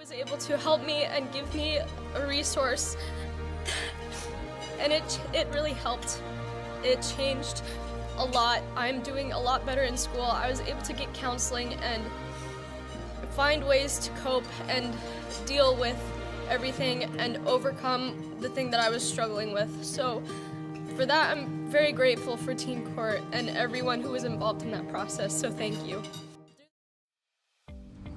was able to help me and give me a resource, and it really helped. It changed a lot. I'm doing a lot better in school. I was able to get counseling and find ways to cope and deal with everything and overcome the thing that I was struggling with. So for that, I'm very grateful for Teen Court and everyone who was involved in that process, so thank you.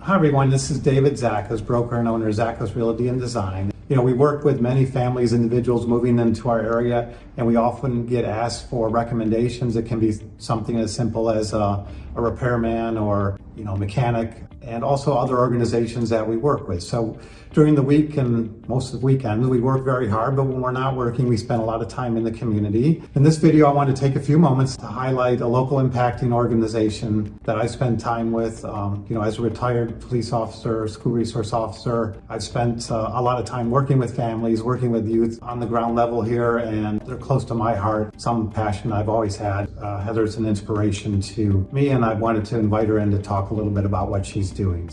Hi everyone, this is David Zakas, broker and owner of Zakas Realty and Design. We work with many families, individuals moving into our area, and we often get asked for recommendations. It can be something as simple as a repairman or mechanic, and also other organizations that we work with. So during the week and most of the weekends, we work very hard, but when we're not working, we spend a lot of time in the community. In this video, I want to take a few moments to highlight a local impacting organization that I spend time with. As a retired police officer, school resource officer, I've spent a lot of time working with families, working with youth on the ground level here, and they're close to my heart. Some passion I've always had. Heather's an inspiration to me, and I wanted to invite her in to talk a little bit about what she's doing.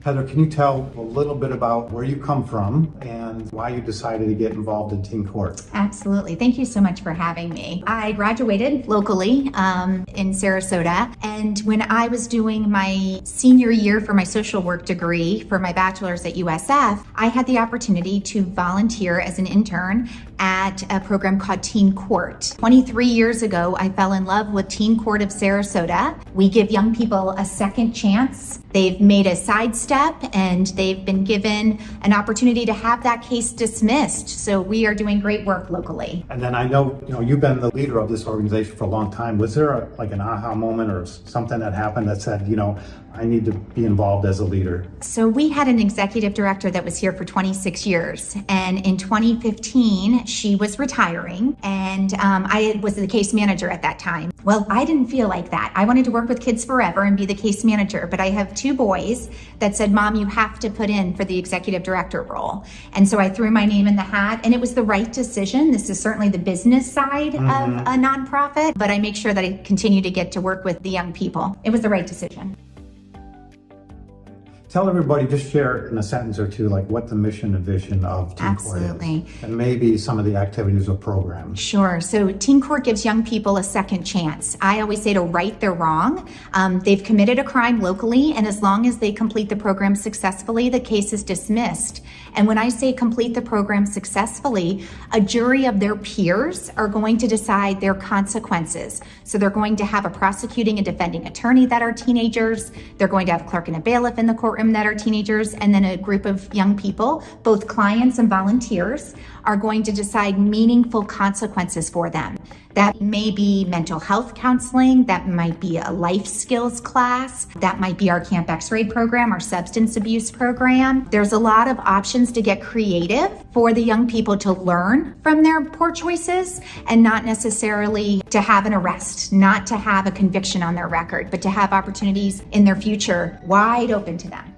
Heather, can you tell a little bit about where you come from and why you decided to get involved in Teen Court? Absolutely. Thank you so much for having me. I graduated locally in Sarasota, and when I was doing my senior year for my social work degree for my bachelor's at USF, I had the opportunity to volunteer as an intern at a program called Teen Court. 23 years ago, I fell in love with Teen Court of Sarasota. We give young people a second chance. They've made a sidestep and they've been given an opportunity to have that case dismissed. So we are doing great work locally. And then I know, you've been the leader of this organization for a long time. Was there an aha moment or something that happened that said, I need to be involved as a leader? So we had an executive director that was here for 26 years. And in 2015, she was retiring, and I was the case manager at that time. Well, I didn't feel like that. I wanted to work with kids forever and be the case manager, but I have two boys that said, Mom, you have to put in for the executive director role. And so I threw my name in the hat, and it was the right decision. This is certainly the business side of a nonprofit, but I make sure that I continue to get to work with the young people. It was the right decision. Tell everybody, just share in a sentence or two, what the mission and vision of Teen Court is. Absolutely. And maybe some of the activities or programs. Sure. So Teen Court gives young people a second chance. I always say to right their wrong. They've committed a crime locally, and as long as they complete the program successfully, the case is dismissed. And when I say complete the program successfully, a jury of their peers are going to decide their consequences. So they're going to have a prosecuting and defending attorney that are teenagers. They're going to have a clerk and a bailiff in the courtroom that are teenagers, and then a group of young people, both clients and volunteers, are going to decide meaningful consequences for them. That may be mental health counseling, that might be a life skills class, that might be our Camp X-Ray program, our substance abuse program. There's a lot of options to get creative for the young people to learn from their poor choices, and not necessarily to have an arrest, not to have a conviction on their record, but to have opportunities in their future wide open to them.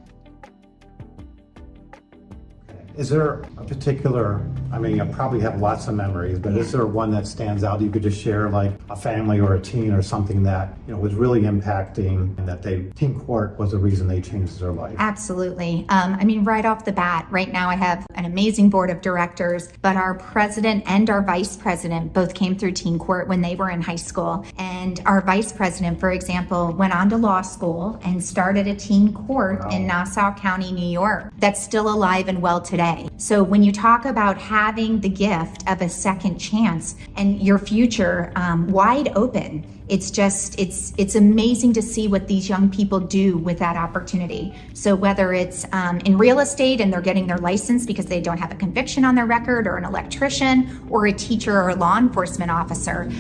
Is there a particular, I probably have lots of memories, but is there one that stands out you could just share, like a family or a teen or something that was really impacting, and that Teen Court was the reason they changed their life? Absolutely. Right off the bat, right now I have an amazing board of directors, but our president and our vice president both came through Teen Court when they were in high school. And our vice president, for example, went on to law school and started a Teen Court in Nassau County, New York, that's still alive and well today. So when you talk about having the gift of a second chance and your future wide open, it's amazing to see what these young people do with that opportunity. So whether it's in real estate and they're getting their license because they don't have a conviction on their record, or an electrician, or a teacher or a law enforcement officer,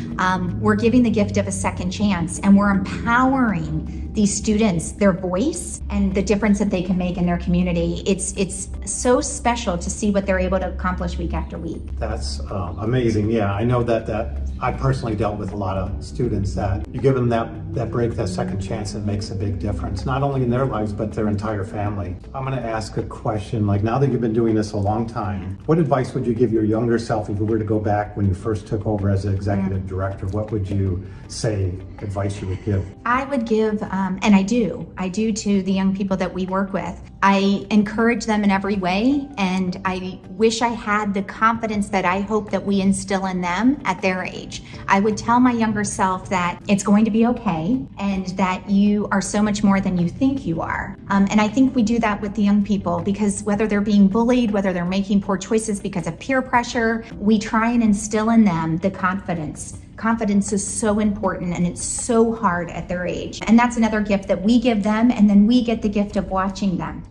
we're giving the gift of a second chance, and we're empowering these students, their voice, and the difference that they can make in their community. It's so special to see what they're able to accomplish week after week. That's amazing. Yeah, I know that I personally dealt with a lot of students that you give them that break, that second chance, it makes a big difference, not only in their lives, but their entire family. I'm gonna ask a question, now that you've been doing this a long time, what advice would you give your younger self if you were to go back when you first took over as an executive director? What would you say, advice you would give? I would give, and I do to the young people that we work with, I encourage them in every way, and I wish I had the confidence that I hope that we instill in them at their age. I would tell my younger self that it's going to be okay and that you are so much more than you think you are. And I think we do that with the young people, because whether they're being bullied, whether they're making poor choices because of peer pressure, we try and instill in them the confidence. Confidence is so important, and it's so hard at their age. And that's another gift that we give them, and then we get the gift of watching them.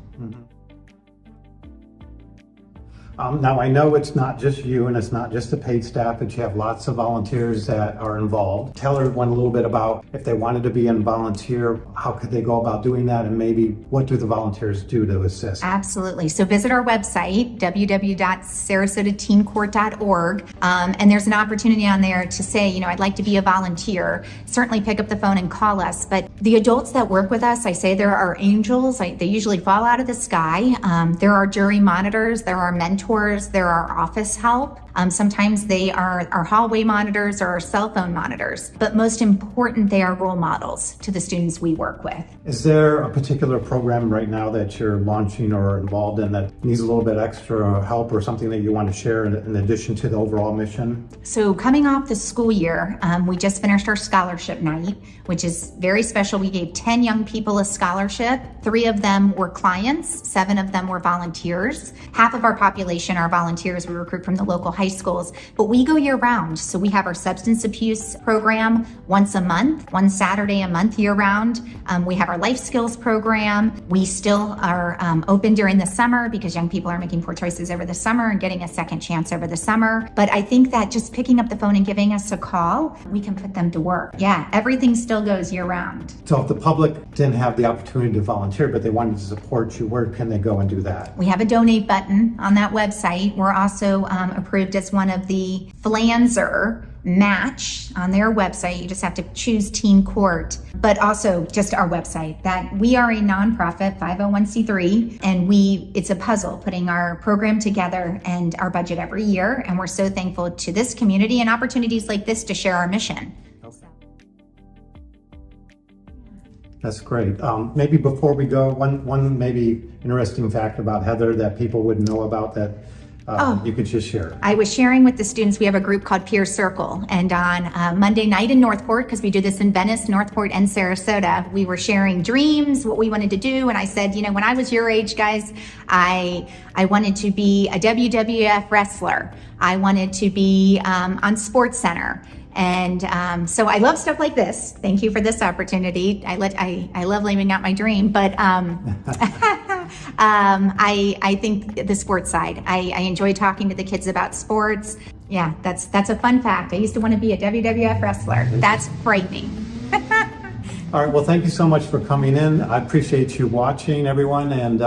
Now, I know it's not just you and it's not just the paid staff, but you have lots of volunteers that are involved. Tell everyone a little bit about, if they wanted to be a volunteer, how could they go about doing that, and maybe what do the volunteers do to assist? Absolutely. So visit our website, www.sarasota.teencourt.org, and there's an opportunity on there to say, I'd like to be a volunteer. Certainly pick up the phone and call us. But the adults that work with us, I say there are angels. They usually fall out of the sky. There are jury monitors. There are mentors. There are office help. Sometimes they are our hallway monitors or our cell phone monitors. But most important, they are role models to the students we work with. Is there a particular program right now that you're launching or involved in that needs a little bit extra help, or something that you want to share in addition to the overall mission? So coming off the school year, we just finished our scholarship night, which is very special. We gave 10 young people a scholarship. 3 of them were clients, 7 of them were volunteers. Half of our population are volunteers. We recruit from the local high schools, but we go year round. So we have our substance abuse program once a month, one Saturday a month year round. We have our life skills program. We still are open during the summer because young people are making poor choices over the summer and getting a second chance over the summer. But I think that just picking up the phone and giving us a call, we can put them to work. Yeah, everything still goes year round. So if the public didn't have the opportunity to volunteer, but they wanted to support you, where can they go and do that? We have a donate button on that website. We're also approved as one of the Flanzer match on their website. You just have to choose Teen Court, but also just our website. That we are a nonprofit 501c3, and it's a puzzle putting our program together and our budget every year. And we're so thankful to this community and opportunities like this to share our mission. That's great. Maybe before we go, one maybe interesting fact about Heather that people wouldn't know about that you could just share. I was sharing with the students, we have a group called Peer Circle, and on Monday night in Northport, because we do this in Venice, Northport, and Sarasota, we were sharing dreams, what we wanted to do, and I said, when I was your age, guys, I wanted to be a WWF wrestler. I wanted to be on Sports Center. And so I love stuff like this. Thank you for this opportunity. I love living out my dream, but I think the sports side. I enjoy talking to the kids about sports. Yeah, that's a fun fact. I used to want to be a WWF wrestler. That's frightening. All right. Well, thank you so much for coming in. I appreciate you watching, everyone, and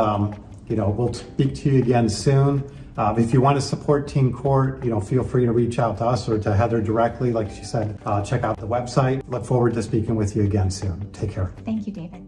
we'll speak to you again soon. If you want to support Teen Court, feel free to reach out to us or to Heather directly. Like she said, check out the website. Look forward to speaking with you again soon. Take care. Thank you, David.